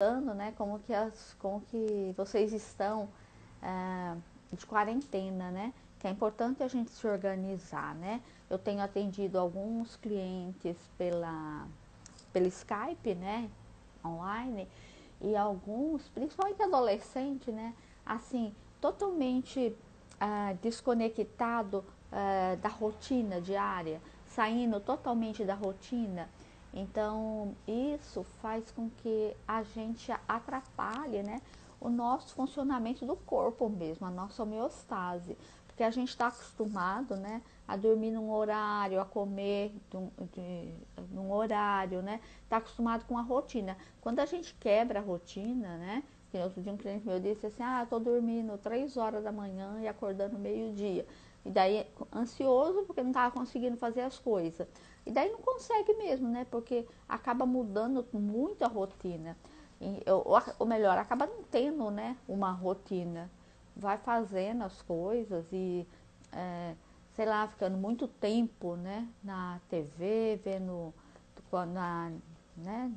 Né, como que vocês estão de quarentena, né? Que é importante a gente se organizar, né? Eu tenho atendido alguns clientes pelo Skype, né? Online, e alguns, principalmente adolescente, né? Assim, totalmente desconectado da rotina diária, saindo totalmente da rotina. Então, isso faz com que a gente atrapalhe, né, o nosso funcionamento do corpo mesmo, a nossa homeostase. Porque a gente está acostumado, né, a dormir num horário, a comer num horário, né? Está acostumado com a rotina. Quando a gente quebra a rotina, né? Que outro dia um cliente meu disse assim, tô dormindo 3 horas da manhã e acordando meio-dia. E daí, ansioso, porque não estava conseguindo fazer as coisas. E daí não consegue mesmo, né? Porque acaba mudando muito a rotina. Ou melhor, acaba não tendo, né, uma rotina. Vai fazendo as coisas e, sei lá, ficando muito tempo, né, na TV, né,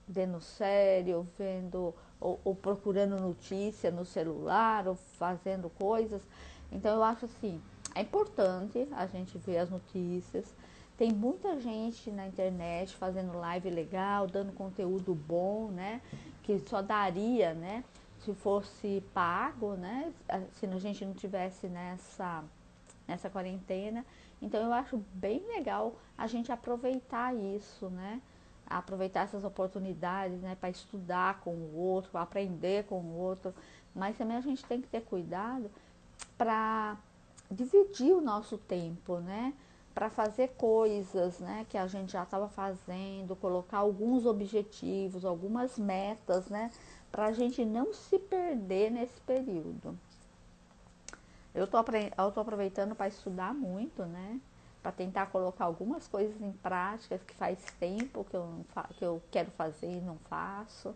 vendo série, ou vendo, ou procurando notícia no celular, ou fazendo coisas. Então eu acho assim, é importante a gente ver as notícias. Tem muita gente na internet fazendo live legal, dando conteúdo bom, né? Que só daria, né? Se fosse pago, né? Se a gente não tivesse nessa quarentena. Então eu acho bem legal a gente aproveitar isso, né? Aproveitar essas oportunidades, né, para estudar com o outro, aprender com o outro, mas também a gente tem que ter cuidado para dividir o nosso tempo, né, para fazer coisas, né, que a gente já estava fazendo, colocar alguns objetivos, algumas metas, né, para a gente não se perder nesse período. Eu tô aproveitando para estudar muito, né? Para tentar colocar algumas coisas em prática que faz tempo que eu quero fazer e não faço.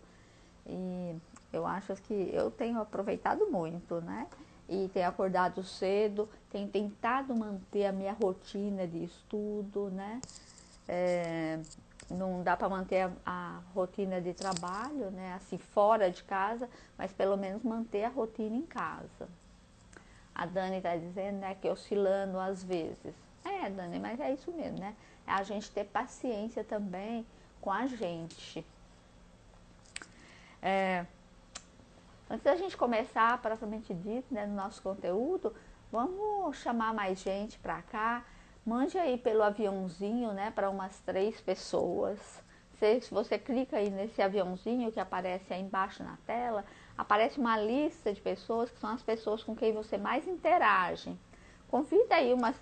E eu acho que eu tenho aproveitado muito, né? E tenho acordado cedo, tenho tentado manter a minha rotina de estudo, né? Não dá para manter a rotina de trabalho, né? Assim, fora de casa, mas pelo menos manter a rotina em casa. A Dani está dizendo, né, que oscilando às vezes. É, Dani, mas é isso mesmo, né? É a gente ter paciência também com a gente. Antes da gente começar, propriamente dito, né, no nosso conteúdo, vamos chamar mais gente para cá. Mande aí pelo aviãozinho, né, para umas 3 pessoas. Se você clica aí nesse aviãozinho que aparece aí embaixo na tela, aparece uma lista de pessoas que são as pessoas com quem você mais interage. Convida aí umas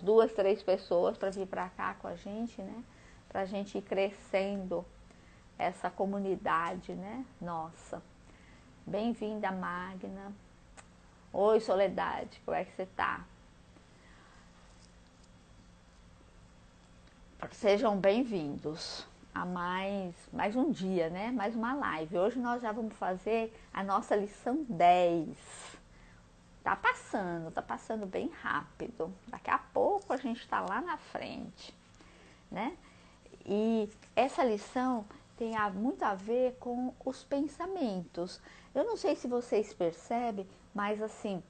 2, 3 pessoas para vir para cá com a gente, né? Para a gente ir crescendo essa comunidade, né? Nossa. Bem-vinda, Magna. Oi, Soledade, como é que você tá? Sejam bem-vindos a mais um dia, né? Mais uma live. Hoje nós já vamos fazer a nossa lição 10. Tá passando bem rápido. Daqui a pouco a gente está lá na frente, né? E essa lição tem muito a ver com os pensamentos. Eu não sei se vocês percebem, mas assim,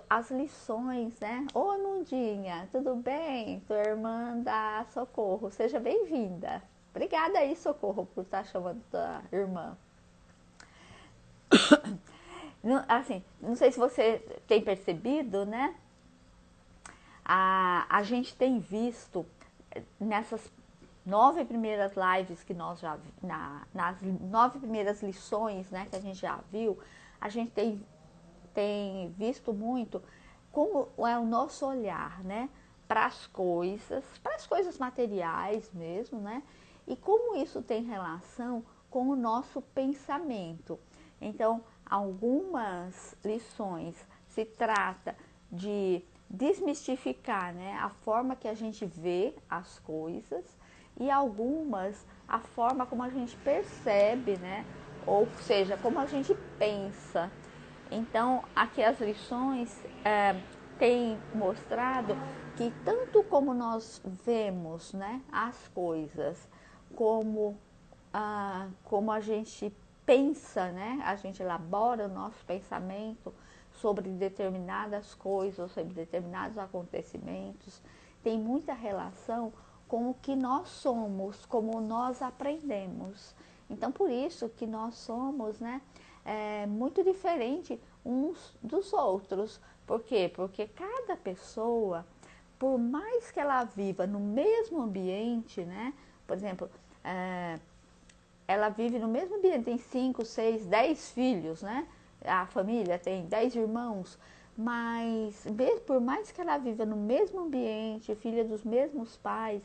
as lições, né? Oi, Mundinha, tudo bem? Tua irmã da Socorro, seja bem-vinda. Obrigada aí, Socorro, por estar chamando tua irmã. Assim, não sei se você tem percebido, né? A gente tem visto nessas 9 primeiras lives que nós já nas 9 primeiras lições, né, que a gente já viu, a gente tem visto muito como é o nosso olhar, né, para as coisas materiais mesmo, né, e como isso tem relação com o nosso pensamento. Então, algumas lições se trata de desmistificar, né, a forma que a gente vê as coisas, e algumas a forma como a gente percebe, né, ou seja, como a gente pensa. Então, aqui as lições têm mostrado que tanto como nós vemos, né, as coisas, como como a gente pensa, né? A gente elabora o nosso pensamento sobre determinadas coisas, sobre determinados acontecimentos, tem muita relação com o que nós somos, como nós aprendemos. Então, por isso que nós somos, né, muito diferente uns dos outros. Por quê? Porque cada pessoa, por mais que ela viva no mesmo ambiente, né, por exemplo, ela vive no mesmo ambiente, tem 5, 6, 10 filhos, né? A família tem 10 irmãos, mas por mais que ela viva no mesmo ambiente, filha dos mesmos pais,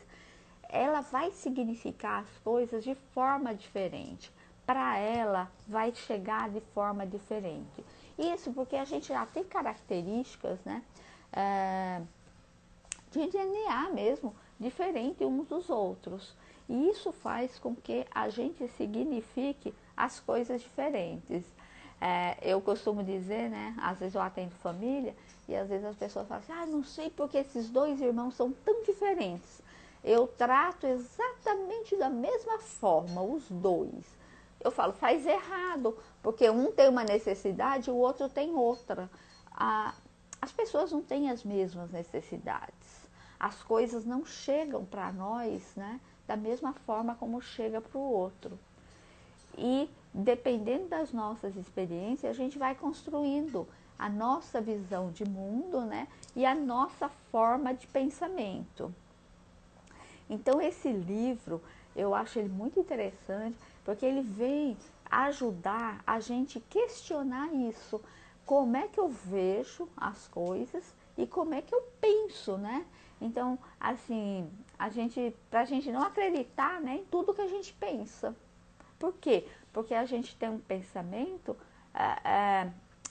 ela vai significar as coisas de forma diferente. Para ela, vai chegar de forma diferente. Isso porque a gente já tem características, né? De DNA mesmo, diferente uns dos outros. E isso faz com que a gente signifique as coisas diferentes. Eu costumo dizer, né, às vezes eu atendo família e às vezes as pessoas falam assim, não sei porque esses dois irmãos são tão diferentes. Eu trato exatamente da mesma forma, os dois. Eu falo, faz errado, porque um tem uma necessidade e o outro tem outra. As pessoas não têm as mesmas necessidades. As coisas não chegam para nós, né, da mesma forma como chega para o outro. E dependendo das nossas experiências, a gente vai construindo a nossa visão de mundo, né, e a nossa forma de pensamento. Então esse livro, eu acho ele muito interessante, porque ele vem ajudar a gente questionar isso. Como é que eu vejo as coisas e como é que eu penso, né? Então, assim, pra gente não acreditar, né, em tudo que a gente pensa. Por quê? Porque a gente tem um pensamento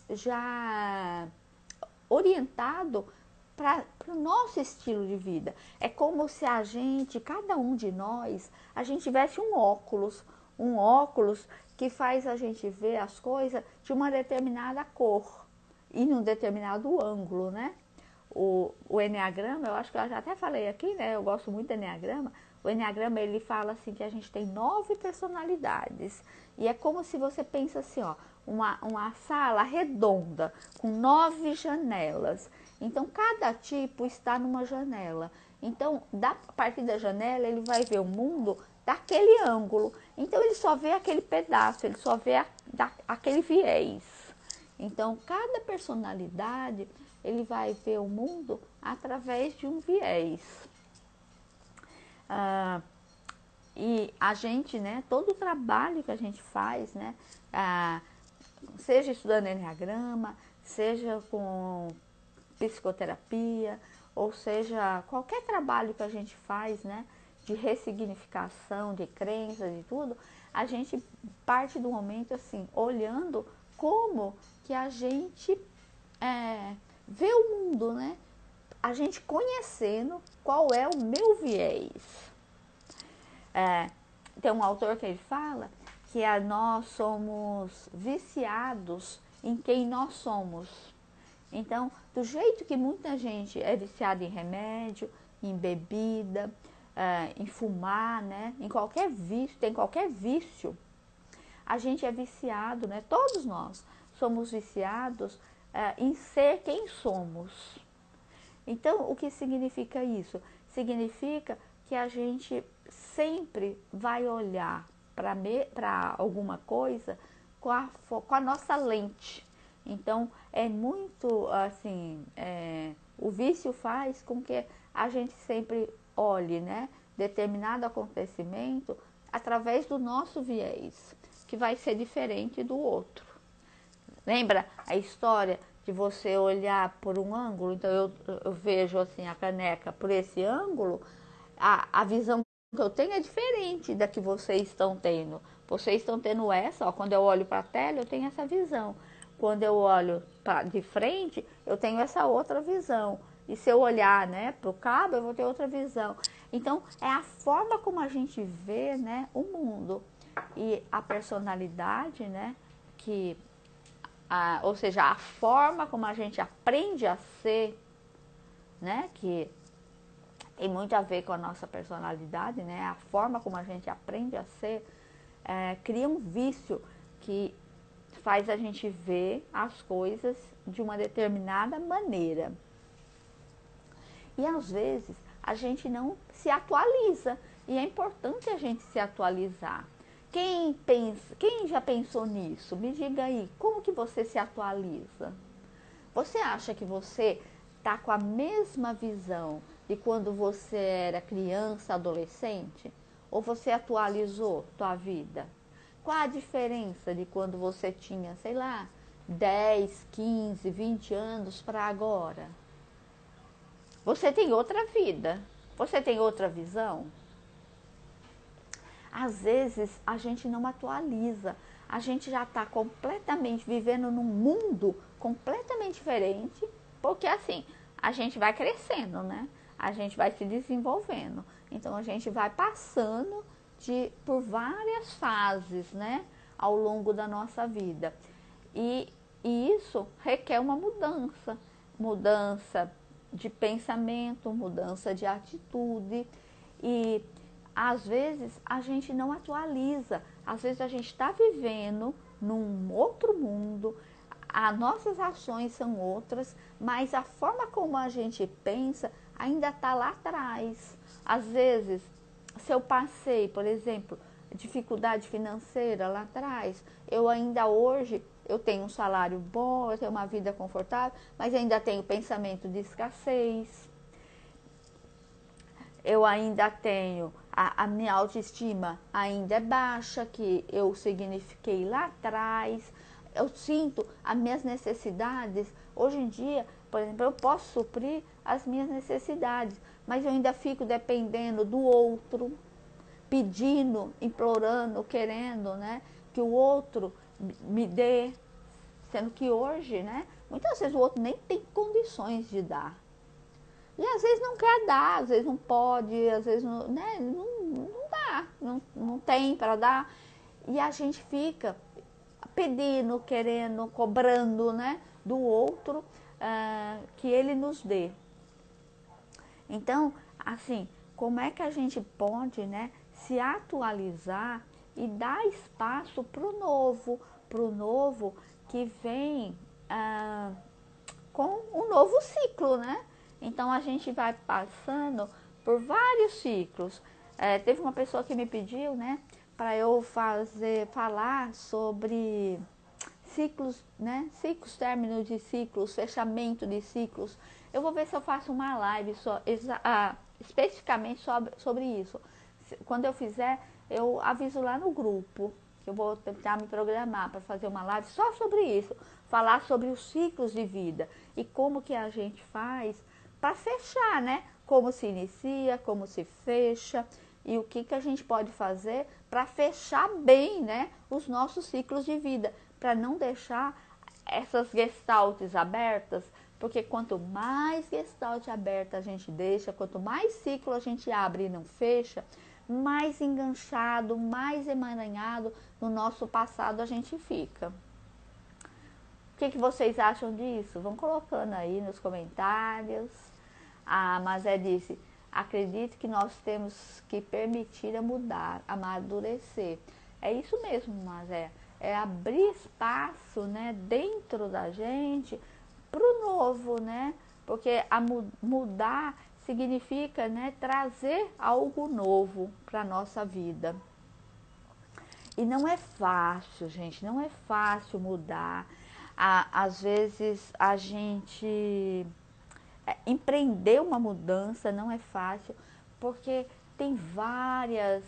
já orientado para o nosso estilo de vida. É como se a gente, cada um de nós, a gente tivesse um óculos que faz a gente ver as coisas de uma determinada cor e num determinado ângulo, né? O Enneagrama, eu acho que eu já até falei aqui, né? Eu gosto muito do Enneagrama. O Enneagrama, ele fala assim que a gente tem 9 personalidades. E é como se você pensa assim, ó, uma sala redonda com 9 janelas. Então, cada tipo está numa janela. Então, a partir da janela, ele vai ver o mundo daquele ângulo. Então, ele só vê aquele pedaço, ele só vê aquele viés. Então, cada personalidade, ele vai ver o mundo através de um viés. E a gente, né, todo o trabalho que a gente faz, né, seja estudando Enneagrama, seja com psicoterapia, ou seja, qualquer trabalho que a gente faz, né, de ressignificação, de crenças e tudo, a gente parte do momento assim, olhando como que a gente vê o mundo, né? A gente conhecendo qual é o meu viés. Tem um autor que ele fala que nós somos viciados em quem nós somos. Então, do jeito que muita gente é viciada em remédio, em bebida, em fumar, né? Em qualquer vício, tem qualquer vício, a gente é viciado, né? Todos nós somos viciados em ser quem somos. Então, o que significa isso? Significa que a gente sempre vai olhar para alguma coisa com a nossa lente. Então, é muito assim, o vício faz com que a gente sempre olhe, né, determinado acontecimento através do nosso viés, que vai ser diferente do outro. Lembra a história de você olhar por um ângulo? Então eu vejo assim a caneca por esse ângulo, a visão que eu tenho é diferente da que vocês estão tendo. Vocês estão tendo essa, ó, quando eu olho para a tela, eu tenho essa visão. Quando eu olho de frente, eu tenho essa outra visão. E se eu olhar, né, para o cabo, eu vou ter outra visão. Então, é a forma como a gente vê, né, o mundo. E a personalidade, né, ou seja, a forma como a gente aprende a ser, né, que tem muito a ver com a nossa personalidade, né, a forma como a gente aprende a ser, cria um vício que faz a gente ver as coisas de uma determinada maneira. E às vezes a gente não se atualiza. E é importante a gente se atualizar. Quem já pensou nisso? Me diga aí, como que você se atualiza? Você acha que você está com a mesma visão de quando você era criança, adolescente? Ou você atualizou sua vida? Qual a diferença de quando você tinha, sei lá, 10, 15, 20 anos para agora? Você tem outra vida, você tem outra visão. Às vezes a gente não atualiza, a gente já está completamente vivendo num mundo completamente diferente, porque assim, a gente vai crescendo, né? A gente vai se desenvolvendo, então a gente vai passando por várias fases, né? Ao longo da nossa vida. E isso requer uma mudança de pensamento, mudança de atitude. E às vezes a gente não atualiza, às vezes a gente está vivendo num outro mundo, as nossas ações são outras, mas a forma como a gente pensa ainda está lá atrás. Às vezes, se eu passei, por exemplo, dificuldade financeira lá atrás, eu ainda hoje, eu tenho um salário bom, eu tenho uma vida confortável, mas ainda tenho pensamento de escassez. Eu ainda tenho, a minha autoestima ainda é baixa, que eu signifiquei lá atrás. Eu sinto as minhas necessidades. Hoje em dia, por exemplo, eu posso suprir as minhas necessidades, mas eu ainda fico dependendo do outro, pedindo, implorando, querendo, né, que o outro me dê, sendo que hoje, né, muitas vezes o outro nem tem condições de dar. E às vezes não quer dar, às vezes não pode, às vezes não, né, não dá, não tem para dar. E a gente fica pedindo, querendo, cobrando, né, do outro que ele nos dê. Então, assim, como é que a gente pode, né, se atualizar e dar espaço para o novo que vem com um novo ciclo, né? Então a gente vai passando por vários ciclos. Teve uma pessoa que me pediu, né, para eu falar sobre ciclos, né? Ciclos, términos de ciclos, fechamento de ciclos. Eu vou ver se eu faço uma live especificamente sobre isso. Quando eu fizer, eu aviso lá no grupo, que eu vou tentar me programar para fazer uma live só sobre isso, falar sobre os ciclos de vida e como que a gente faz para fechar, né? Como se inicia, como se fecha e o que a gente pode fazer para fechar bem, né, os nossos ciclos de vida, para não deixar essas gestaltes abertas, porque quanto mais gestalt aberta a gente deixa, quanto mais ciclo a gente abre e não fecha, mais enganchado, mais emaranhado no nosso passado a gente fica. O que vocês acham disso? Vão colocando aí nos comentários. A Mazé disse: acredito que nós temos que permitir a mudar, amadurecer. É isso mesmo, Mazé. É abrir espaço, né, dentro da gente para o novo, né? Porque mudar significa, né, trazer algo novo para a nossa vida. E não é fácil, gente, não é fácil mudar. Às vezes a gente empreender uma mudança não é fácil, porque tem várias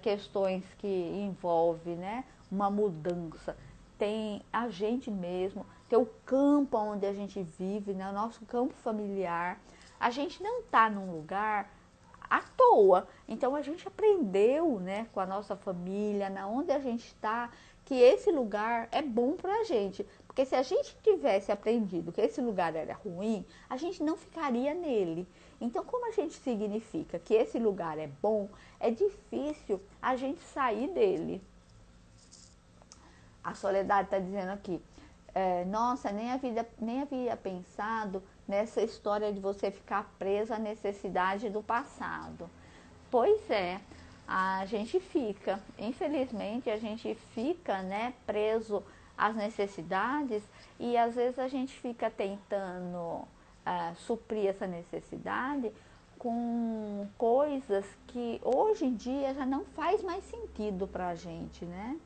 questões que envolvem, né, uma mudança. Tem a gente mesmo, tem o campo onde a gente vive, né, o nosso campo familiar. A gente não está num lugar à toa. Então a gente aprendeu, né, com a nossa família, na onde a gente está, que esse lugar é bom para a gente. Porque se a gente tivesse aprendido que esse lugar era ruim, a gente não ficaria nele. Então, como a gente significa que esse lugar é bom, é difícil a gente sair dele. A Soledade está dizendo aqui: nossa, nem havia pensado nessa história de você ficar presa à necessidade do passado. Pois é, a gente fica, infelizmente, a gente fica, né, preso às necessidades e às vezes a gente fica tentando suprir essa necessidade com coisas que hoje em dia já não faz mais sentido para a gente, né?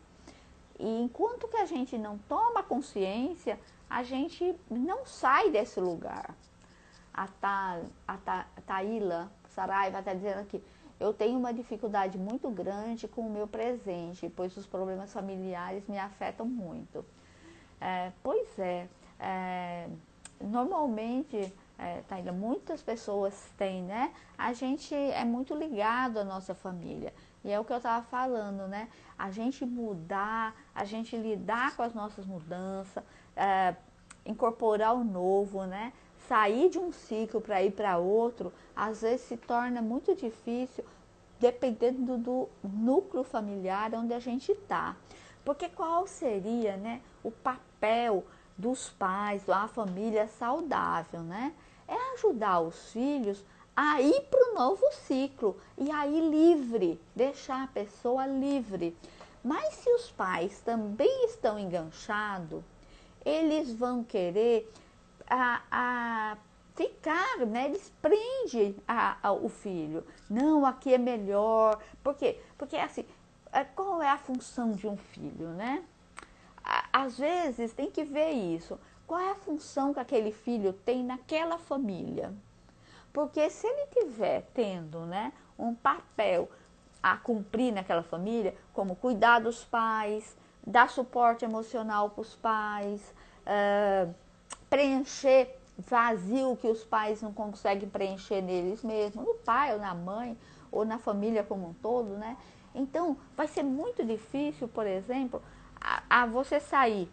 E enquanto que a gente não toma consciência, a gente não sai desse lugar. A Taíla Saraiva está dizendo aqui, eu tenho uma dificuldade muito grande com o meu presente, pois os problemas familiares me afetam muito. Pois é, normalmente, Taíla, muitas pessoas têm, né? A gente é muito ligado à nossa família. E é o que eu estava falando, né? A gente mudar, a gente lidar com as nossas mudanças, incorporar o novo, né? Sair de um ciclo para ir para outro, às vezes se torna muito difícil, dependendo do núcleo familiar onde a gente está. Porque qual seria, né, o papel dos pais, da família saudável, né? É ajudar os filhos a ir para o novo ciclo e aí livre, deixar a pessoa livre. Mas se os pais também estão enganchados, eles vão querer ficar, né? Eles prendem o filho. Não, aqui é melhor. Por quê? Porque assim, qual é a função de um filho, né? Às vezes tem que ver isso. Qual é a função que aquele filho tem naquela família? Porque se ele tiver tendo, né, um papel a cumprir naquela família, como cuidar dos pais, dar suporte emocional para os pais, preencher vazio que os pais não conseguem preencher neles mesmos, no pai ou na mãe, ou na família como um todo, né? Então, vai ser muito difícil, por exemplo, a você sair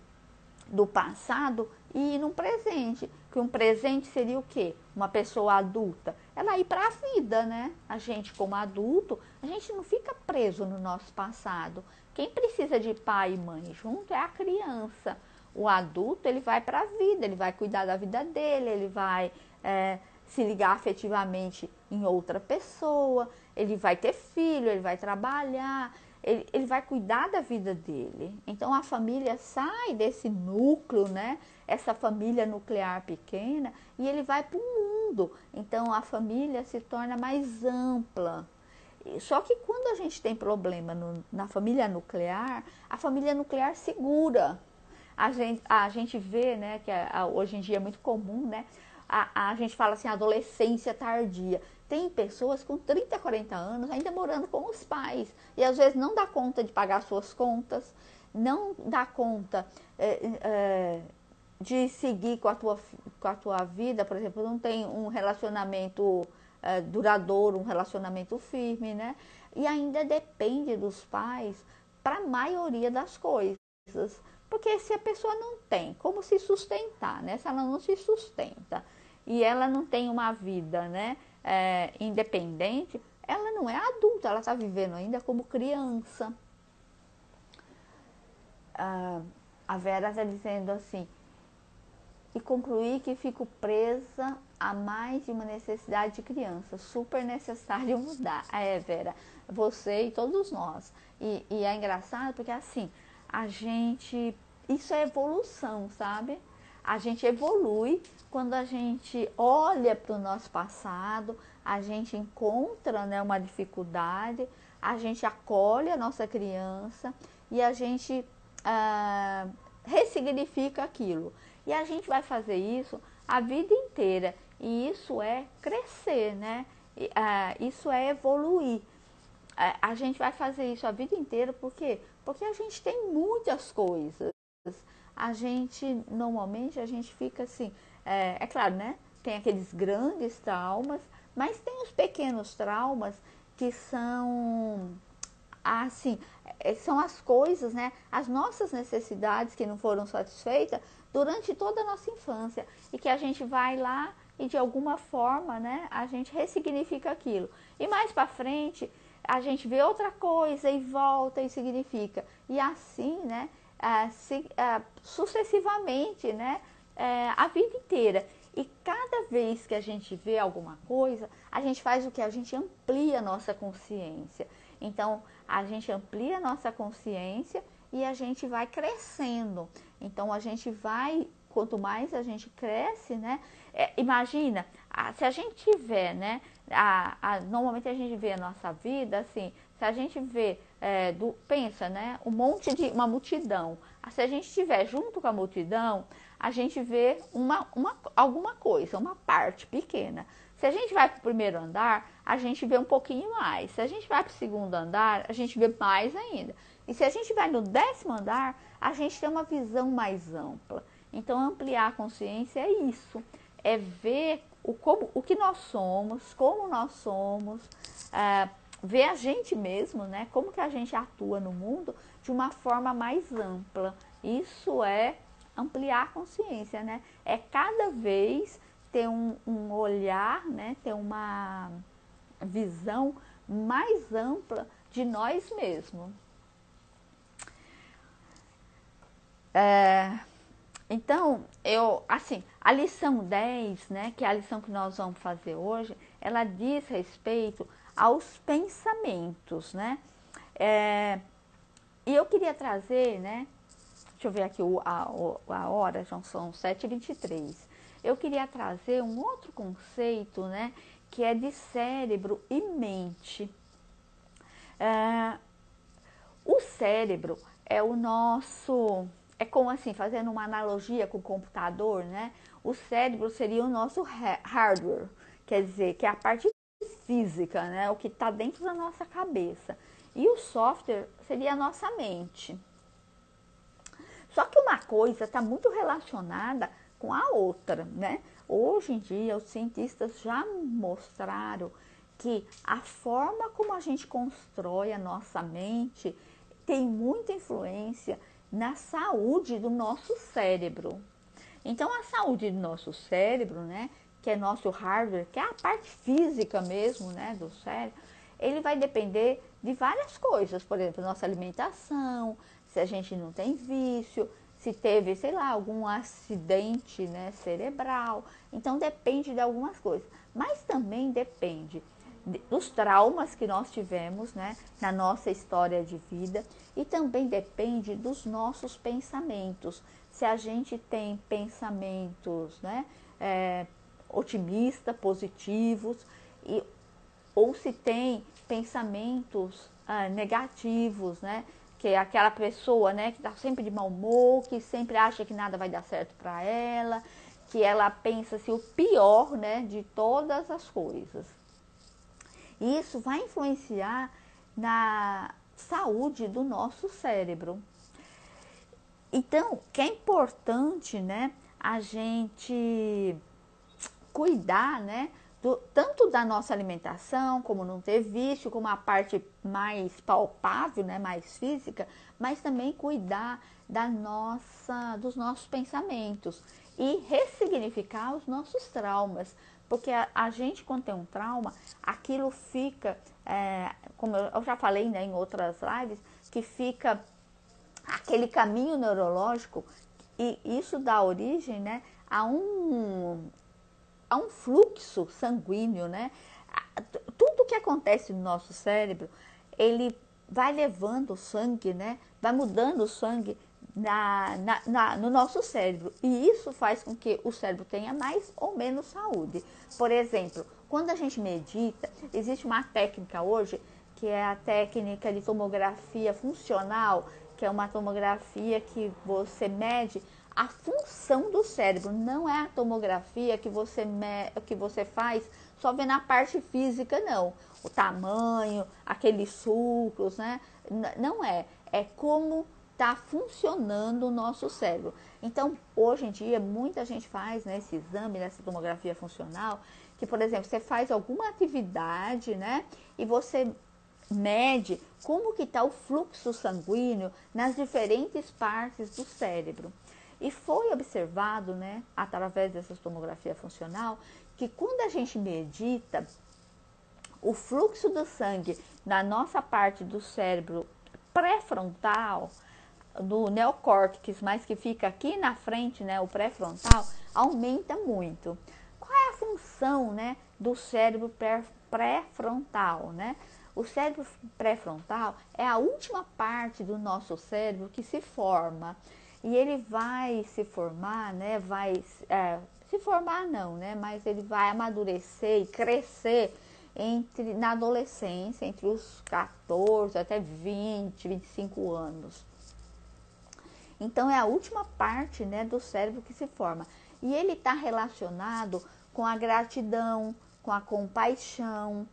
do passado e ir num presente. Que um presente seria o quê? Uma pessoa adulta. Ela ir para a vida, né? A gente, como adulto, a gente não fica preso no nosso passado. Quem precisa de pai e mãe junto é a criança. O adulto, ele vai para a vida, ele vai cuidar da vida dele, ele vai se ligar afetivamente em outra pessoa, ele vai ter filho, ele vai trabalhar, ele vai cuidar da vida dele. Então a família sai desse núcleo, né? Essa família nuclear pequena, e ele vai para o mundo. Então a família se torna mais ampla. Só que quando a gente tem problema na família nuclear, a família nuclear segura. A gente vê, né, que hoje em dia é muito comum, né? A gente fala assim, adolescência tardia. Tem pessoas com 30, 40 anos ainda morando com os pais. E às vezes não dá conta de pagar suas contas, não dá conta de seguir com a tua vida. Por exemplo, não tem um relacionamento duradouro, um relacionamento firme, né? E ainda depende dos pais para a maioria das coisas. Porque se a pessoa não tem como se sustentar, né? Se ela não se sustenta e ela não tem uma vida, né, independente, ela não é adulta, ela está vivendo ainda como criança. A Vera está dizendo assim, e concluí que fico presa a mais de uma necessidade de criança, super necessário mudar. Vera, você e todos nós. E é engraçado porque assim, isso é evolução, sabe? A gente evolui quando a gente olha para o nosso passado, a gente encontra, né, uma dificuldade, a gente acolhe a nossa criança e a gente ressignifica aquilo. E a gente vai fazer isso a vida inteira. E isso é crescer, né? Isso é evoluir. A gente vai fazer isso a vida inteira, por quê? Porque a gente tem muitas coisas. Normalmente, a gente fica assim, é claro, né? Tem aqueles grandes traumas, mas tem os pequenos traumas que são, assim, são as coisas, né? As nossas necessidades que não foram satisfeitas durante toda a nossa infância e que a gente vai lá e de alguma forma, né? A gente ressignifica aquilo. E mais para frente, a gente vê outra coisa e volta e significa. E assim, né? Sucessivamente, né? A vida inteira. E cada vez que a gente vê alguma coisa, a gente faz o que? A gente amplia a nossa consciência. Então, a gente amplia a nossa consciência e a gente vai crescendo. Então, a gente vai, quanto mais a gente cresce, né? Imagina, se a gente tiver, né? Normalmente a gente vê a nossa vida assim, se a gente vê, pensa, né? Uma multidão. Se a gente estiver junto com a multidão, a gente vê alguma coisa, uma parte pequena. Se a gente vai para o primeiro andar, a gente vê um pouquinho mais. Se a gente vai para o segundo andar, a gente vê mais ainda. E se a gente vai no 10º andar, a gente tem uma visão mais ampla. Então, ampliar a consciência é isso. É ver o que nós somos, como nós somos, ver a gente mesmo, né? Como que a gente atua no mundo de uma forma mais ampla. Isso é ampliar a consciência, né? É cada vez ter um olhar, né? Ter uma visão mais ampla de nós mesmos. Então, a lição 10, né, que é a lição que nós vamos fazer hoje, ela diz respeito aos pensamentos, né? E eu queria trazer, né, deixa eu ver aqui a hora, já são 7h23. Eu queria trazer um outro conceito, né, que é de cérebro e mente. O cérebro é o nosso, é como assim, fazendo uma analogia com o computador, né? O cérebro seria o nosso hardware, quer dizer, que é a parte física, né? O que está dentro da nossa cabeça. E o software seria a nossa mente. Só que uma coisa está muito relacionada com a outra, né? Hoje em dia, os cientistas já mostraram que a forma como a gente constrói a nossa mente tem muita influência na saúde do nosso cérebro. Então, a saúde do nosso cérebro, né, que é nosso hardware, que é a parte física mesmo, né, do cérebro, ele vai depender de várias coisas, por exemplo, nossa alimentação, se a gente não tem vício, se teve, sei lá, algum acidente, né, cerebral. Então, depende de algumas coisas. Mas também depende dos traumas que nós tivemos, né, na nossa história de vida, e também depende dos nossos pensamentos. Se a gente tem pensamentos, né, otimistas, positivos, ou se tem pensamentos negativos, né, que é aquela pessoa, né, que está sempre de mau humor, que sempre acha que nada vai dar certo para ela, que ela pensa assim, o pior, né, de todas as coisas. E isso vai influenciar na saúde do nosso cérebro. Então, que é importante, né, a gente cuidar, né, tanto da nossa alimentação, como não ter vício, como a parte mais palpável, né, mais física, mas também cuidar dos nossos pensamentos e ressignificar os nossos traumas. Porque a gente, quando tem um trauma, aquilo fica, como eu já falei, né, em outras lives, que fica aquele caminho neurológico, e isso dá origem, né, a um fluxo sanguíneo, né? Tudo que acontece no nosso cérebro, ele vai levando o sangue, né? Vai mudando o sangue no nosso cérebro. E isso faz com que o cérebro tenha mais ou menos saúde. Por exemplo, quando a gente medita, existe uma técnica hoje, que é a técnica de tomografia funcional, que é uma tomografia que você mede a função do cérebro. Não é a tomografia que você faz só vendo a parte física, não. O tamanho, aqueles sulcos, né? Não é. É como está funcionando o nosso cérebro. Então, hoje em dia, muita gente faz, né, esse exame, essa tomografia funcional, que, por exemplo, você faz alguma atividade, né, e você mede como que está o fluxo sanguíneo nas diferentes partes do cérebro. E foi observado, né, através dessa tomografia funcional, que quando a gente medita, o fluxo do sangue na nossa parte do cérebro pré-frontal, do neocórtex, mas que fica aqui na frente, né, o pré-frontal, aumenta muito. Qual é a função, né, do cérebro pré-frontal, né? O cérebro pré-frontal é a última parte do nosso cérebro que se forma. E ele vai se formar, né? Se formar não, né? Mas ele vai amadurecer e crescer na adolescência, entre os 14 até 20, 25 anos. Então, é a última parte, né, do cérebro que se forma. E ele está relacionado com a gratidão, com a compaixão,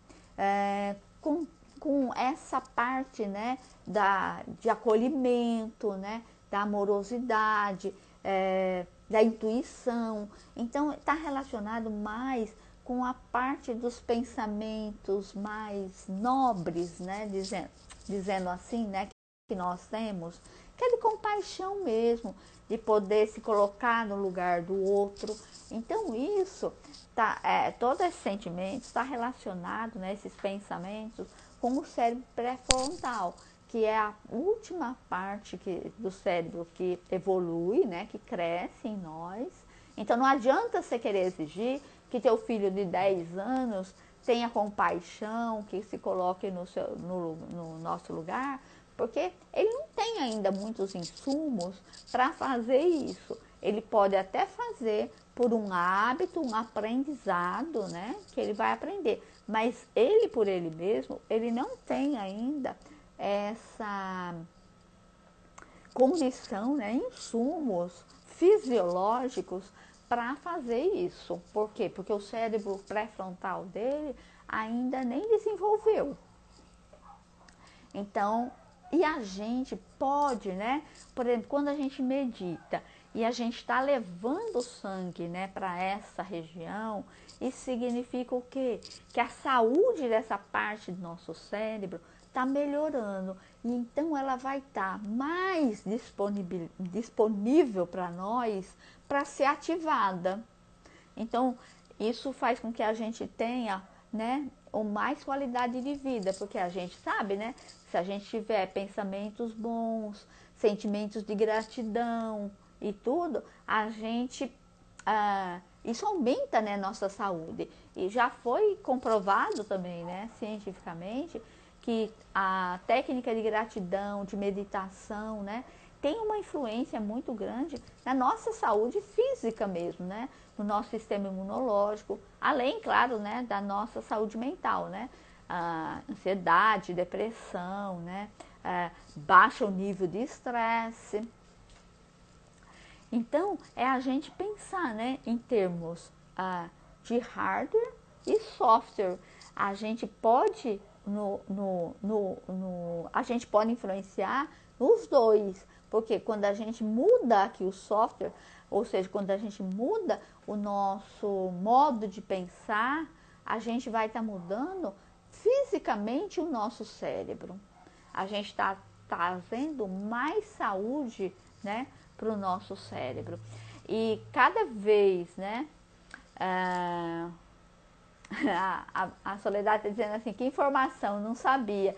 com essa parte, né, de acolhimento, né, da amorosidade, da intuição. Então, está relacionado mais com a parte dos pensamentos mais nobres, né, dizendo assim, né, que nós temos, que é de compaixão mesmo, de poder se colocar no lugar do outro. Então isso todo esse sentimento está relacionado, né, esses pensamentos, com o cérebro pré-frontal, que é a última parte do cérebro que evolui, né, que cresce em nós. Então não adianta você querer exigir que teu filho de 10 anos tenha compaixão, que se coloque no nosso lugar, porque ele não tem ainda muitos insumos para fazer isso. Ele pode até fazer por um hábito, um aprendizado, né, que ele vai aprender, mas ele por ele mesmo, ele não tem ainda essa condição, né, insumos fisiológicos para fazer isso. Por quê? Porque o cérebro pré-frontal dele ainda nem desenvolveu. Então, e a gente pode, né? Por exemplo, quando a gente medita e a gente está levando o sangue, né, para essa região, isso significa o quê? Que a saúde dessa parte do nosso cérebro está melhorando. E então ela vai estar mais disponível para nós para ser ativada. Então, isso faz com que a gente tenha, né, mais qualidade de vida, porque a gente sabe, né, se a gente tiver pensamentos bons, sentimentos de gratidão e tudo, a gente, isso aumenta, né, nossa saúde. E já foi comprovado também, né, cientificamente, que a técnica de gratidão, de meditação, né, tem uma influência muito grande na nossa saúde física mesmo, né? No nosso sistema imunológico, além, claro, né, da nossa saúde mental, né? Ansiedade, depressão, né? Baixa o nível de estresse. Então, é a gente pensar, né, em termos de hardware e software. A gente pode a gente pode influenciar nos dois, porque quando a gente muda aqui o software, ou seja, quando a gente muda o nosso modo de pensar, a gente vai estar mudando fisicamente o nosso cérebro. A gente está trazendo mais saúde, né, para o nosso cérebro. E cada vez, né, a Soledad está dizendo assim, que informação, não sabia.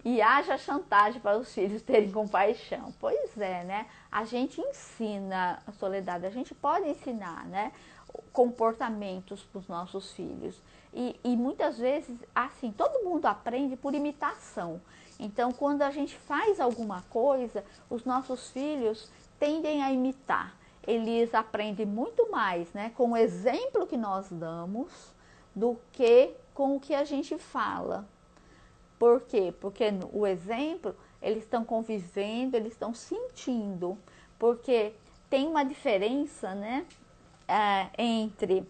E haja chantagem para os filhos terem compaixão. Pois é, né? A gente ensina, a Soledad, a gente pode ensinar, né, comportamentos para os nossos filhos. E muitas vezes, assim, todo mundo aprende por imitação. Então, quando a gente faz alguma coisa, os nossos filhos tendem a imitar. Eles aprendem muito mais, né, com o exemplo que nós damos do que com o que a gente fala. Por quê? Porque o exemplo, eles estão convivendo, eles estão sentindo. Porque tem uma diferença, né, entre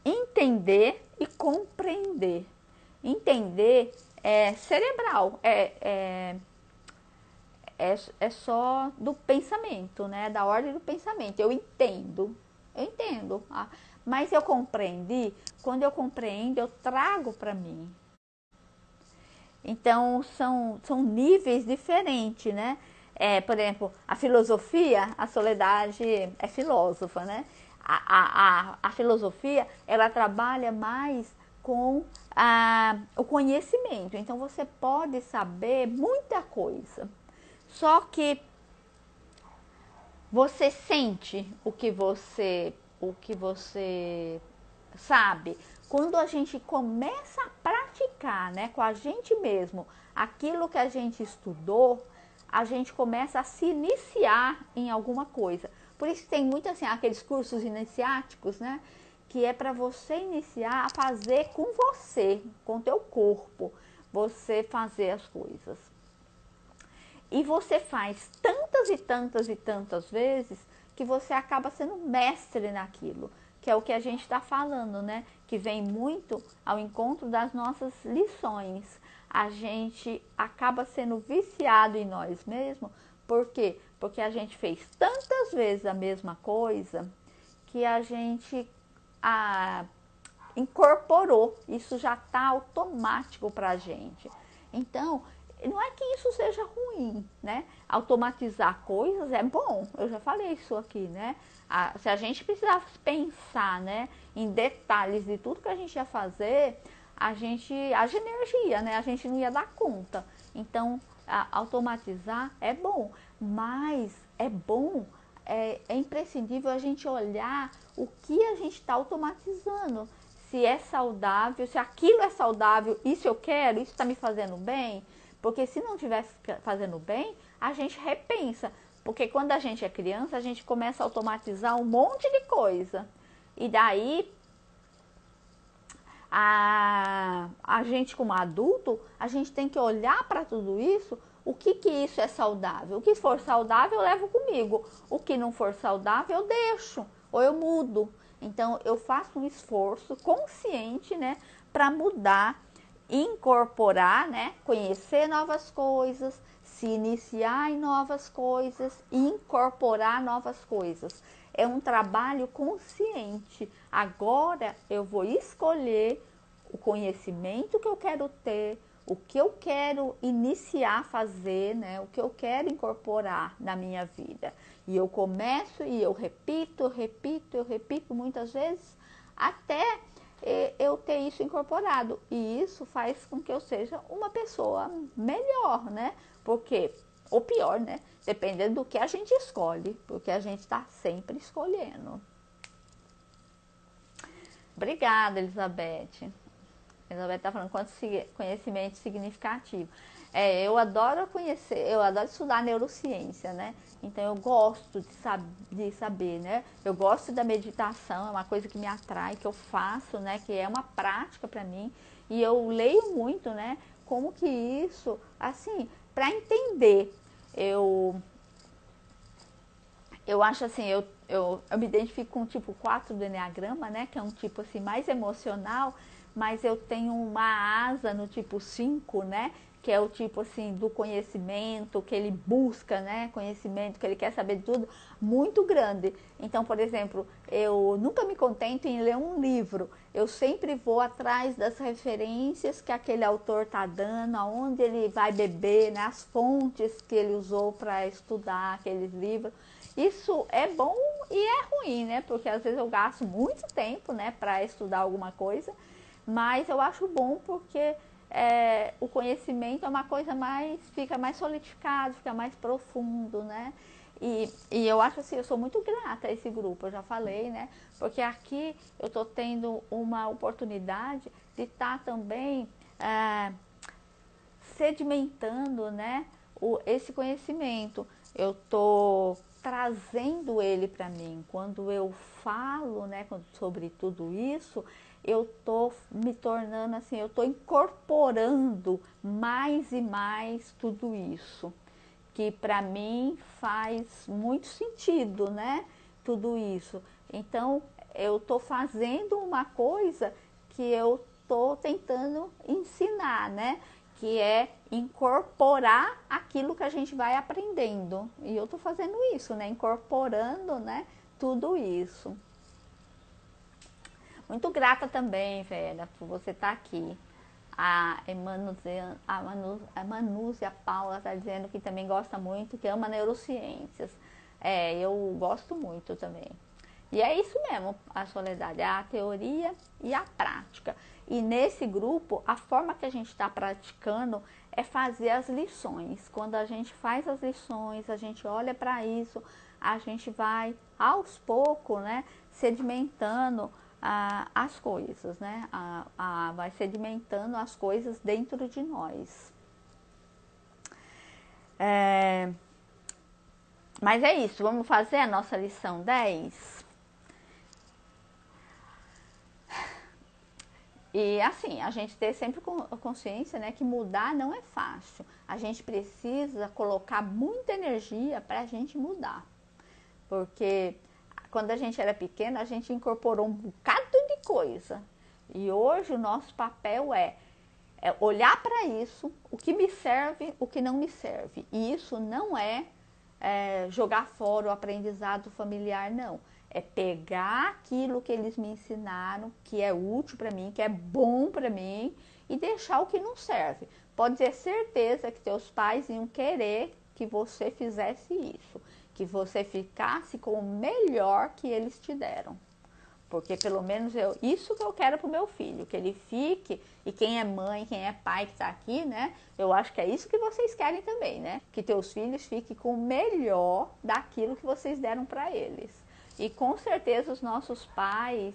entender e compreender. Entender é cerebral, é só do pensamento, né, da ordem do pensamento. Eu entendo. Mas eu compreendi, quando eu compreendo, eu trago para mim. Então, são níveis diferentes, né? Por exemplo, a filosofia, a Soledad é filósofa, né? A filosofia, ela trabalha mais com o conhecimento. Então, você pode saber muita coisa. Só que você sente o que você sabe quando a gente começa a praticar praticar, né, com a gente mesmo, aquilo que a gente estudou, a gente começa a se iniciar em alguma coisa. Por isso tem muito assim, aqueles cursos iniciáticos, né, que é para você iniciar a fazer com você, com o teu corpo, você fazer as coisas. E você faz tantas e tantas e tantas vezes que você acaba sendo mestre naquilo, que é o que a gente está falando, né? Que vem muito ao encontro das nossas lições. A gente acaba sendo viciado em nós mesmos. Por quê? Porque a gente fez tantas vezes a mesma coisa que a gente incorporou. Isso já está automático para a gente. Então, não é que isso seja ruim, né? Automatizar coisas é bom, eu já falei isso aqui, né? Se a gente precisasse pensar, né, em detalhes de tudo que a gente ia fazer, a gente haja energia, né? A gente não ia dar conta. Então, automatizar é bom, mas é bom, é imprescindível a gente olhar o que a gente está automatizando. Se é saudável, se aquilo é saudável, isso eu quero, isso está me fazendo bem. Porque se não estivesse fazendo bem, a gente repensa. Porque quando a gente é criança, a gente começa a automatizar um monte de coisa. E daí, a gente como adulto, a gente tem que olhar para tudo isso, o que isso é saudável. O que for saudável, eu levo comigo. O que não for saudável, eu deixo, ou eu mudo. Então, eu faço um esforço consciente, né, para mudar, incorporar, né, conhecer novas coisas, se iniciar em novas coisas e incorporar novas coisas. É um trabalho consciente. Agora eu vou escolher o conhecimento que eu quero ter, o que eu quero iniciar a fazer, né, o que eu quero incorporar na minha vida. E eu começo e eu repito muitas vezes até eu ter isso incorporado. E isso faz com que eu seja uma pessoa melhor, né? Porque, ou pior, né? Dependendo do que a gente escolhe, porque a gente está sempre escolhendo. Obrigada, Elizabeth. Elizabeth está falando quanto conhecimento significativo. Eu adoro conhecer, eu adoro estudar neurociência, né? Então eu gosto de saber, né? Eu gosto da meditação, é uma coisa que me atrai, que eu faço, né? Que é uma prática para mim. E eu leio muito, né? Como que isso, assim, para entender. Eu acho assim, eu me identifico com o tipo 4 do Enneagrama, né? Que é um tipo assim mais emocional, mas eu tenho uma asa no tipo 5, né? Que é o tipo assim do conhecimento, que ele busca, né? Conhecimento, que ele quer saber de tudo, muito grande. Então, por exemplo, eu nunca me contento em ler um livro. Eu sempre vou atrás das referências que aquele autor está dando, aonde ele vai beber, né? As fontes que ele usou para estudar aqueles livros. Isso é bom e é ruim, né? Porque às vezes eu gasto muito tempo, né, para estudar alguma coisa, mas eu acho bom porque o conhecimento é uma coisa fica mais solidificado, fica mais profundo, né? E eu acho assim, eu sou muito grata a esse grupo, eu já falei, né? Porque aqui eu estou tendo uma oportunidade de estar também sedimentando, né, esse conhecimento. Eu estou trazendo ele para mim. Quando eu falo, né, sobre tudo isso, eu estou me tornando assim, eu estou incorporando mais e mais tudo isso, que para mim faz muito sentido, né, tudo isso. Então, eu estou fazendo uma coisa que eu estou tentando ensinar, né, que é incorporar aquilo que a gente vai aprendendo. E eu estou fazendo isso, né? Incorporando, né, tudo isso. Muito grata também, Vera, por você estar aqui. A Manúzia Paula está dizendo que também gosta muito, que ama neurociências. Eu gosto muito também. E é isso mesmo, a Soledade, é a teoria e a prática. E nesse grupo, a forma que a gente está praticando é fazer as lições. Quando a gente faz as lições, a gente olha para isso, a gente vai aos poucos, né, sedimentando as coisas, né? Vai sedimentando as coisas dentro de nós. Mas é isso, vamos fazer a nossa lição 10. E assim, a gente ter sempre consciência, né, que mudar não é fácil. A gente precisa colocar muita energia para a gente mudar. Porque quando a gente era pequena, a gente incorporou um bocado de coisa. E hoje o nosso papel é olhar para isso, o que me serve, o que não me serve. E isso não é jogar fora o aprendizado familiar, não. É pegar aquilo que eles me ensinaram, que é útil para mim, que é bom para mim, e deixar o que não serve. Pode ter certeza que teus pais iam querer que você fizesse isso, que você ficasse com o melhor que eles te deram. Porque pelo menos isso que eu quero pro meu filho, que ele fique, e quem é mãe, quem é pai que tá aqui, né? Eu acho que é isso que vocês querem também, né? Que teus filhos fiquem com o melhor daquilo que vocês deram para eles. E com certeza os nossos pais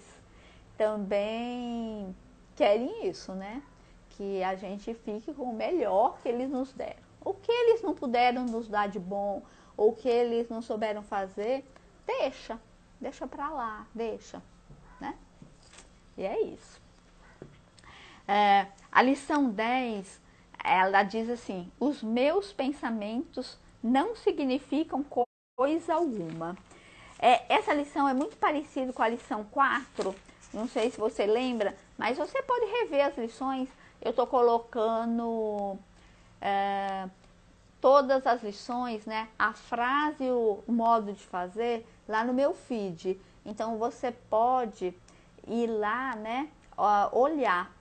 também querem isso, né? Que a gente fique com o melhor que eles nos deram. O que eles não puderam nos dar de bom, ou o que eles não souberam fazer, deixa pra lá, deixa, né? E é isso. A lição 10, ela diz assim: os meus pensamentos não significam coisa alguma. Essa lição é muito parecida com a lição 4, não sei se você lembra, mas você pode rever as lições. Eu estou colocando todas as lições, né, a frase e o modo de fazer lá no meu feed. Então você pode ir lá, né, olhar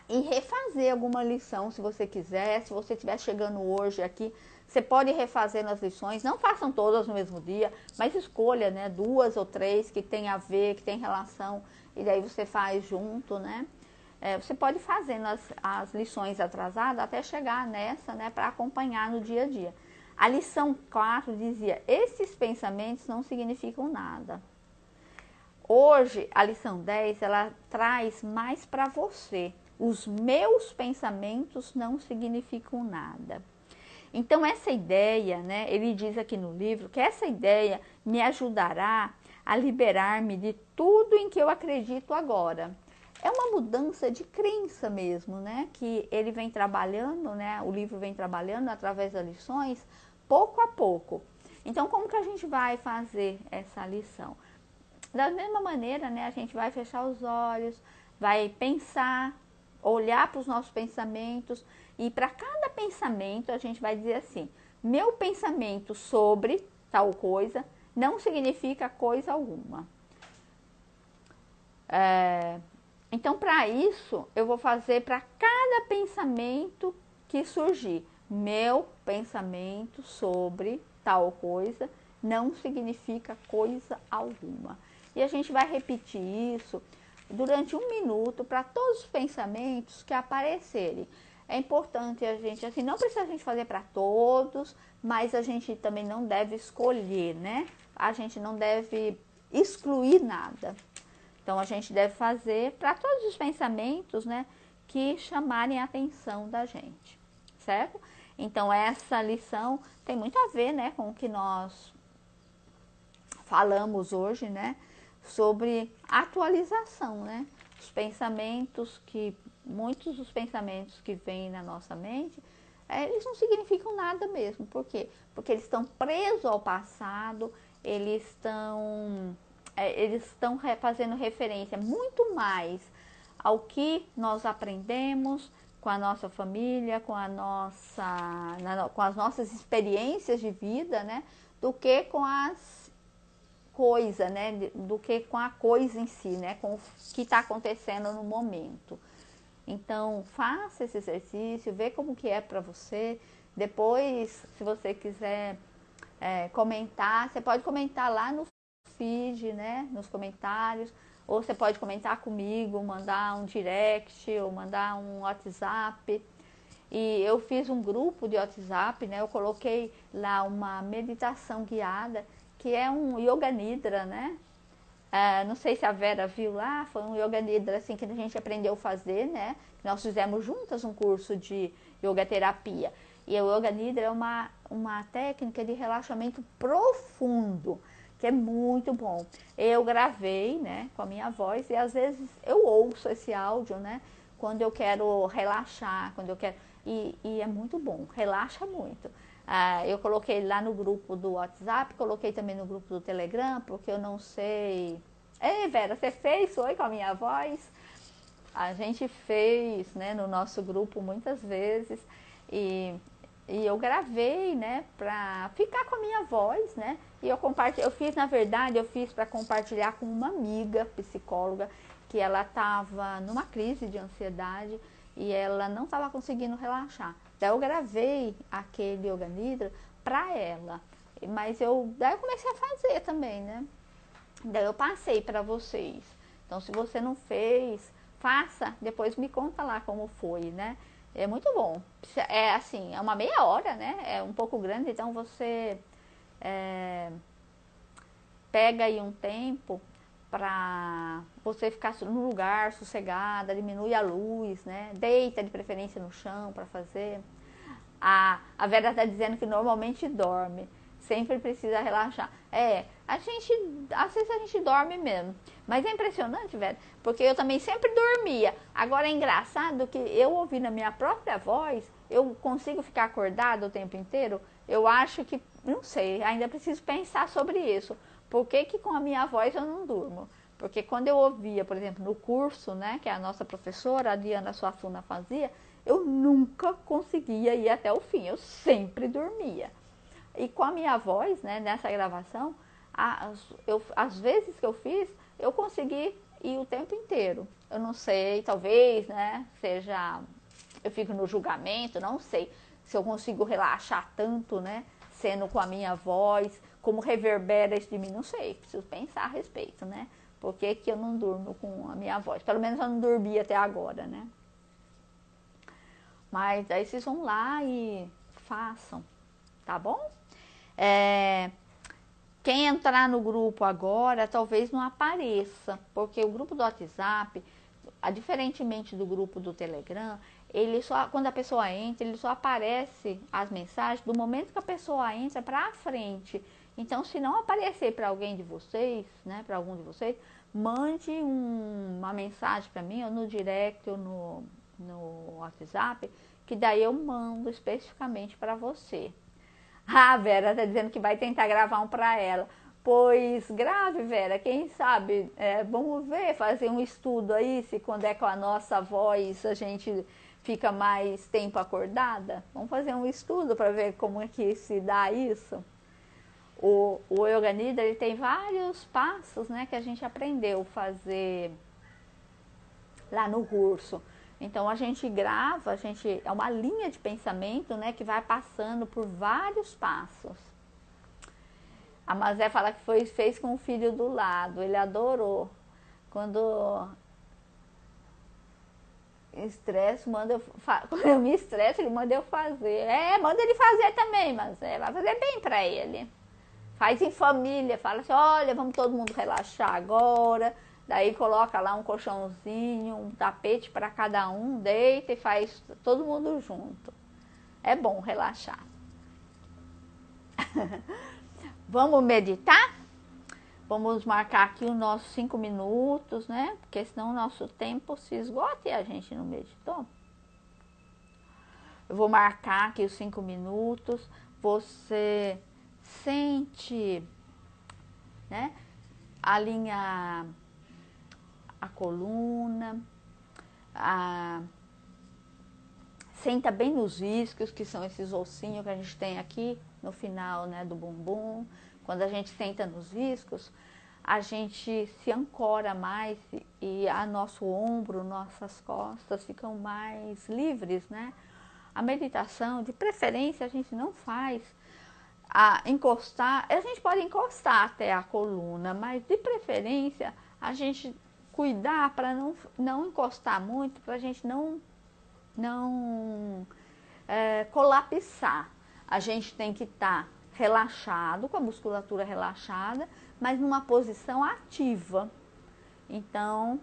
e refazer alguma lição se você quiser. Se você estiver chegando hoje aqui, você pode refazer nas lições. Não façam todas no mesmo dia, mas escolha, né, 2 ou 3 que tem a ver, que tem relação, e daí você faz junto, né? Você pode fazer as lições atrasadas até chegar nessa, né, para acompanhar no dia a dia. A lição 4 dizia: esses pensamentos não significam nada. Hoje, a lição 10, ela traz mais para você. Os meus pensamentos não significam nada. Então, essa ideia, né, ele diz aqui no livro que essa ideia me ajudará a liberar-me de tudo em que eu acredito agora. É uma mudança de crença mesmo, né, que ele vem trabalhando, né, o livro vem trabalhando através das lições, pouco a pouco. Então, como que a gente vai fazer essa lição? Da mesma maneira, né, a gente vai fechar os olhos, vai pensar, olhar para os nossos pensamentos, e para cada pensamento a gente vai dizer assim: meu pensamento sobre tal coisa não significa coisa alguma. Então, para isso, eu vou fazer para cada pensamento que surgir: meu pensamento sobre tal coisa não significa coisa alguma. E a gente vai repetir isso durante 1 minuto para todos os pensamentos que aparecerem. É importante a gente, assim, não precisa a gente fazer para todos, mas a gente também não deve escolher, né? A gente não deve excluir nada. Então, a gente deve fazer para todos os pensamentos, né, que chamarem a atenção da gente, certo? Então, essa lição tem muito a ver, né, com o que nós falamos hoje, né, sobre atualização, né? Os pensamentos muitos dos pensamentos que vêm na nossa mente, eles não significam nada mesmo. Por quê? Porque eles estão presos ao passado, eles estão fazendo referência muito mais ao que nós aprendemos com a nossa família, com as nossas experiências de vida, né, do que com as coisas, né, do que com a coisa em si, né, com o que está acontecendo no momento. Então, faça esse exercício, vê como que é para você. Depois, se você quiser comentar, você pode comentar lá no feed, né, nos comentários, ou você pode comentar comigo, mandar um direct ou mandar um WhatsApp. E eu fiz um grupo de WhatsApp, né, eu coloquei lá uma meditação guiada, que é um Yoga Nidra, né, Não sei se a Vera viu lá, foi um Yoga Nidra assim, que a gente aprendeu a fazer, né? Nós fizemos juntas um curso de Yoga Terapia. E o Yoga Nidra é uma técnica de relaxamento profundo, que é muito bom. Eu gravei, né, com a minha voz, e às vezes eu ouço esse áudio, né, quando eu quero relaxar, quando eu quero... E é muito bom, relaxa muito. Eu coloquei lá no grupo do WhatsApp, coloquei também no grupo do Telegram, porque eu não sei... Ei, Vera, você fez? Foi com a minha voz? A gente fez, né, no nosso grupo muitas vezes, e eu gravei, né, pra ficar com a minha voz, né, e eu fiz, na verdade, eu fiz para compartilhar com uma amiga psicóloga, que ela estava numa crise de ansiedade, e ela não estava conseguindo relaxar. Daí eu gravei aquele Yoga Nidra para ela, mas daí eu comecei a fazer também, né, daí eu passei para vocês. Então, se você não fez, faça, depois me conta lá como foi, né? É muito bom. É assim, é uma meia hora, né? É um pouco grande, então você pega aí um tempo para você ficar no lugar sossegada, diminui a luz, né? Deita de preferência no chão para fazer. A Vera está dizendo que normalmente dorme. Sempre precisa relaxar. Às vezes a gente dorme mesmo. Mas é impressionante, Vera, porque eu também sempre dormia. Agora é engraçado que eu ouvi na minha própria voz, eu consigo ficar acordada o tempo inteiro. Eu acho que, não sei, ainda preciso pensar sobre isso. Por que que com a minha voz eu não durmo? Porque quando eu ouvia, por exemplo, no curso, né, que a nossa professora, a Diana Suassuna, fazia, eu nunca conseguia ir até o fim, eu sempre dormia. E com a minha voz, né, nessa gravação, as vezes que eu fiz, eu consegui ir o tempo inteiro. Eu não sei, talvez, né, eu fico no julgamento, não sei se eu consigo relaxar tanto, né, sendo com a minha voz, como reverbera isso de mim, não sei, preciso pensar a respeito, né, por que que eu não durmo com a minha voz, pelo menos eu não dormi até agora, né. Mas aí vocês vão lá e façam, tá bom? Quem entrar no grupo agora talvez não apareça, porque o grupo do WhatsApp, diferentemente do grupo do Telegram, quando a pessoa entra, ele só aparece as mensagens do momento que a pessoa entra para frente. Então, se não aparecer para alguém de vocês, né, para algum de vocês, mande uma mensagem para mim, ou no direct, ou no WhatsApp, que daí eu mando especificamente para você. A Vera tá dizendo que vai tentar gravar um para ela. Pois grave, Vera, quem sabe, vamos ver, fazer um estudo aí, se quando é com a nossa voz a gente fica mais tempo acordada. Vamos fazer um estudo para ver como é que se dá isso. O Yoga Nidra, ele tem vários passos, né, que a gente aprendeu a fazer lá no curso. Então a gente grava, é uma linha de pensamento, né, que vai passando por vários passos. A Mazé fala que fez com o filho do lado, ele adorou. Quando quando eu me estresso, ele manda eu fazer. Manda ele fazer também, mas vai fazer bem pra ele. Faz em família, fala assim, olha, vamos todo mundo relaxar agora. Daí coloca lá um colchãozinho, um tapete para cada um, deita e faz todo mundo junto. É bom relaxar. Vamos meditar? Vamos marcar aqui os nossos 5 minutos, né? Porque senão o nosso tempo se esgota e a gente não meditou. Eu vou marcar aqui os 5 minutos. Você sente, né? Alinha a coluna, senta bem nos isquios, que são esses ossinhos que a gente tem aqui no final, né, do bumbum. Quando a gente senta nos isquios, a gente se ancora mais e a nosso ombro, nossas costas ficam mais livres, né? A meditação, de preferência, a gente não faz encostar, a gente pode encostar até a coluna, mas de preferência a gente cuidar para não encostar muito, para a gente não colapsar. A gente tem que estar relaxado, com a musculatura relaxada, mas numa posição ativa. Então,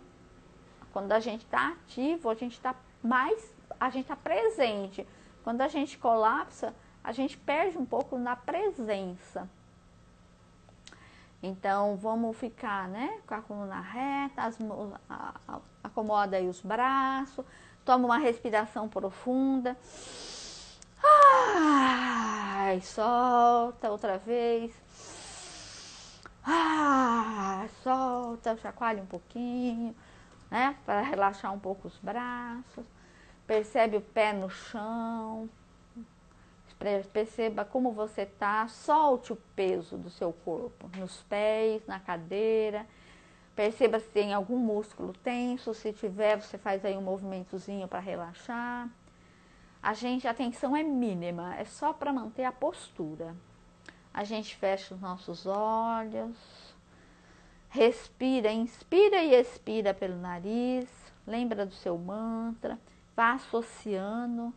quando a gente está ativo, a gente está presente. Quando a gente colapsa, a gente perde um pouco na presença. Então, vamos ficar, né, com a coluna reta, acomoda aí os braços, toma uma respiração profunda. Ai, solta outra vez. Solta, chacoalha um pouquinho, né, para relaxar um pouco os braços. Percebe o pé no chão. Perceba como você tá, solte o peso do seu corpo, nos pés, na cadeira. Perceba se tem algum músculo tenso, se tiver, você faz aí um movimentozinho para relaxar. A tensão é mínima, é só para manter a postura. A gente fecha os nossos olhos, respira, inspira e expira pelo nariz, lembra do seu mantra, vá associando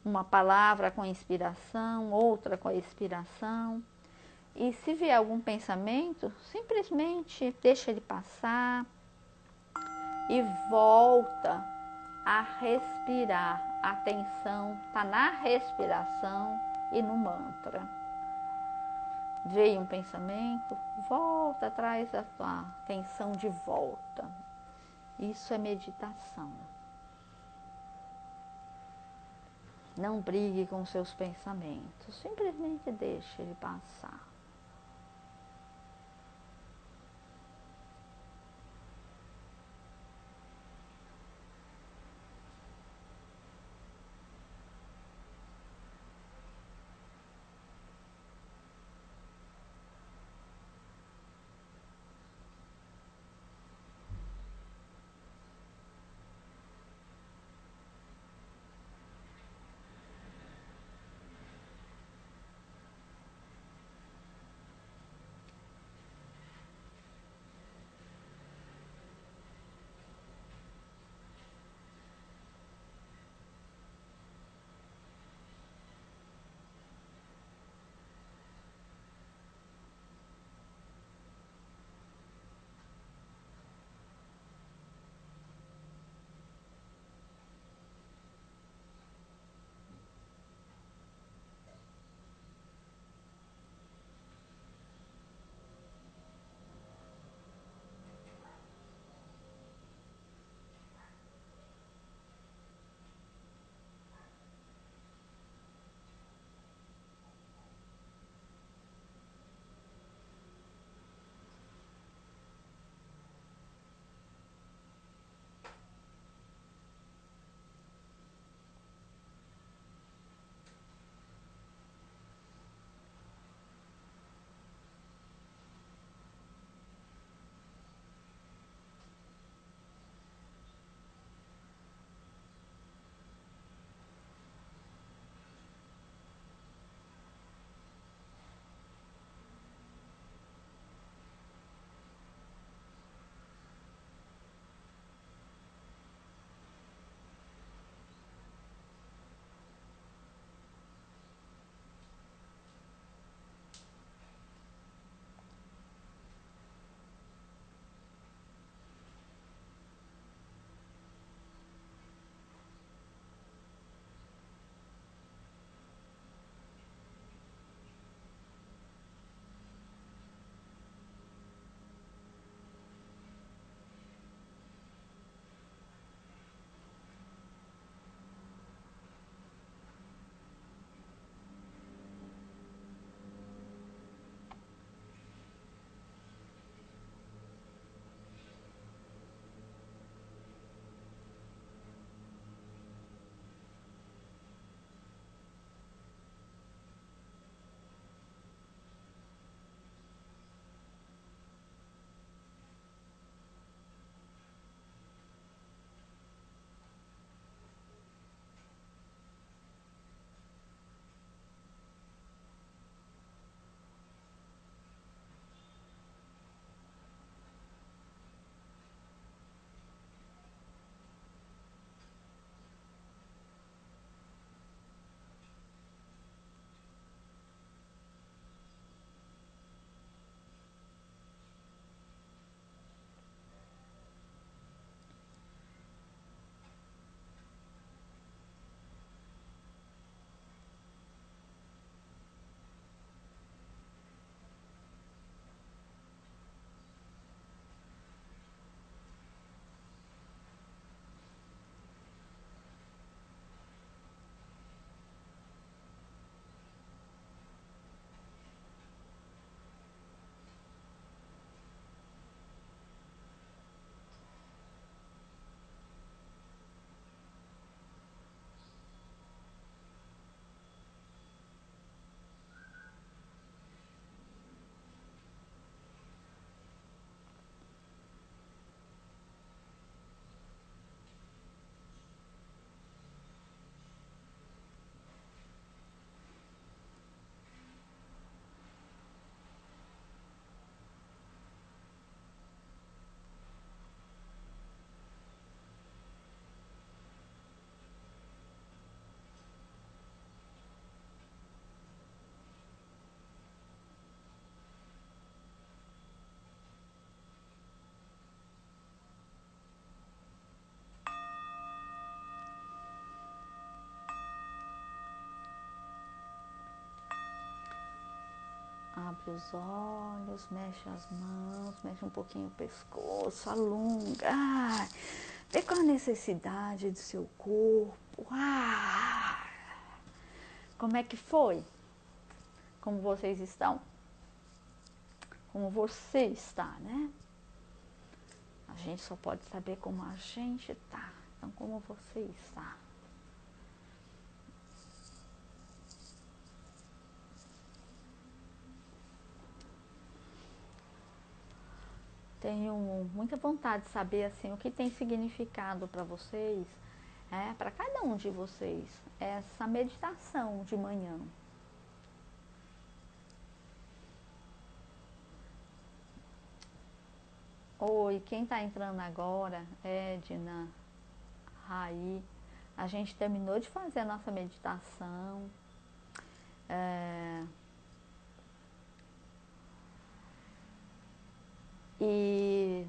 uma palavra com a inspiração, outra com a expiração. E se vier algum pensamento, simplesmente deixa ele passar e volta a respirar. A atenção está na respiração e no mantra. Veio um pensamento, volta atrás da tua atenção de volta. Isso é meditação. Não brigue com seus pensamentos, simplesmente deixe ele passar. abre os olhos, mexe as mãos, mexe um pouquinho o pescoço, alonga. Ah, vê qual a necessidade do seu corpo. Ah, como é que foi? Como vocês estão? Como você está, né? A gente só pode saber como a gente está. Então, como você está? Tenho muita vontade de saber assim o que tem significado para vocês, para cada um de vocês, essa meditação de manhã. Oi, quem está entrando agora, Edna, Raí, a gente terminou de fazer a nossa meditação. E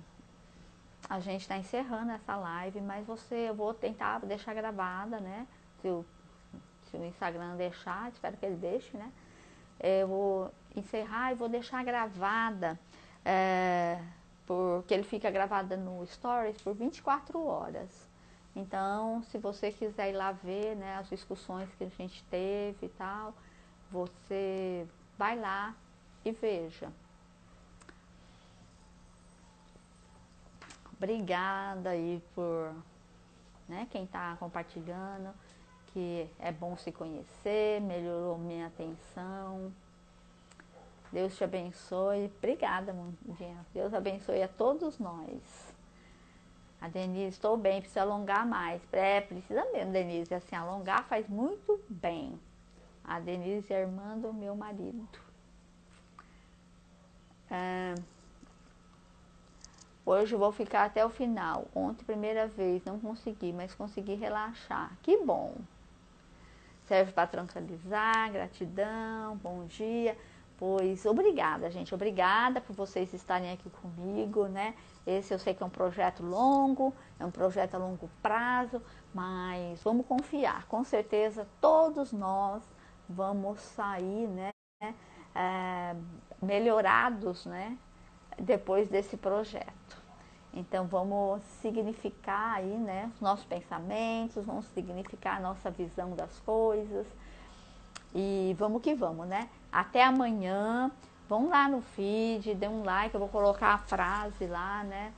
a gente está encerrando essa live, mas eu vou tentar deixar gravada, né? Se o Instagram deixar, espero que ele deixe, né? Eu vou encerrar e vou deixar gravada, porque ele fica gravado no Stories por 24 horas. Então, se você quiser ir lá ver, né, as discussões que a gente teve e tal, você vai lá e veja. Obrigada aí por, né, quem está compartilhando, que é bom se conhecer, melhorou minha atenção. Deus te abençoe. Obrigada, mundinha. Deus abençoe a todos nós. A Denise, estou bem, precisa alongar mais. Precisa mesmo, Denise. Assim, alongar faz muito bem. A Denise é irmã do meu marido. Hoje eu vou ficar até o final. Ontem, primeira vez, não consegui, mas consegui relaxar. Que bom. Serve para tranquilizar, gratidão, bom dia. Pois obrigada, gente. Obrigada por vocês estarem aqui comigo, né? Esse eu sei que é um projeto longo, é um projeto a longo prazo, mas vamos confiar. Com certeza todos nós vamos sair, né? Melhorados, né? Depois desse projeto. Então vamos significar aí, né, os nossos pensamentos, vamos significar a nossa visão das coisas. E vamos que vamos, né? Até amanhã. Vão lá no feed, dê um like, eu vou colocar a frase lá, né?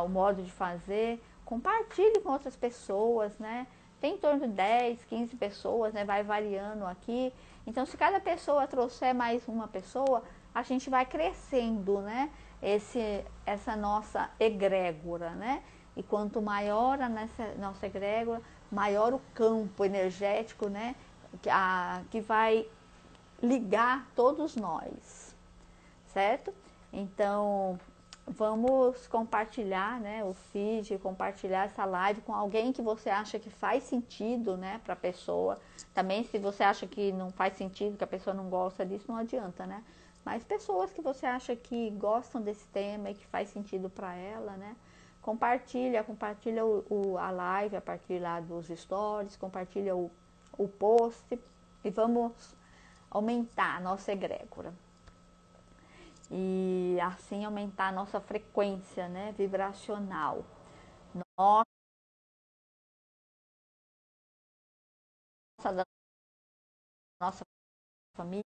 O modo de fazer. Compartilhe com outras pessoas, né? Tem em torno de 10, 15 pessoas, né? Vai variando aqui. Então, se cada pessoa trouxer mais uma pessoa, a gente vai crescendo, né? Essa nossa egrégora, né? E quanto maior a nossa egrégora, maior o campo energético, né? Que vai ligar todos nós, certo? Então, vamos compartilhar, né, o feed, compartilhar essa live com alguém que você acha que faz sentido, né, para a pessoa. Também, se você acha que não faz sentido, que a pessoa não gosta disso, não adianta, né? Mas pessoas que você acha que gostam desse tema e que faz sentido para ela, né? Compartilha a live a partir lá dos stories, compartilha o post e vamos aumentar a nossa egrégora. E assim aumentar a nossa frequência, né, vibracional. Nossa, da nossa família,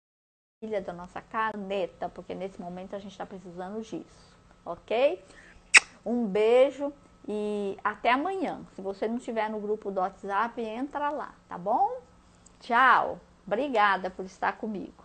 da nossa caneta, porque nesse momento a gente está precisando disso, ok? Um beijo e até amanhã. Se você não estiver no grupo do WhatsApp, entra lá, tá bom? Tchau. Obrigada por estar comigo.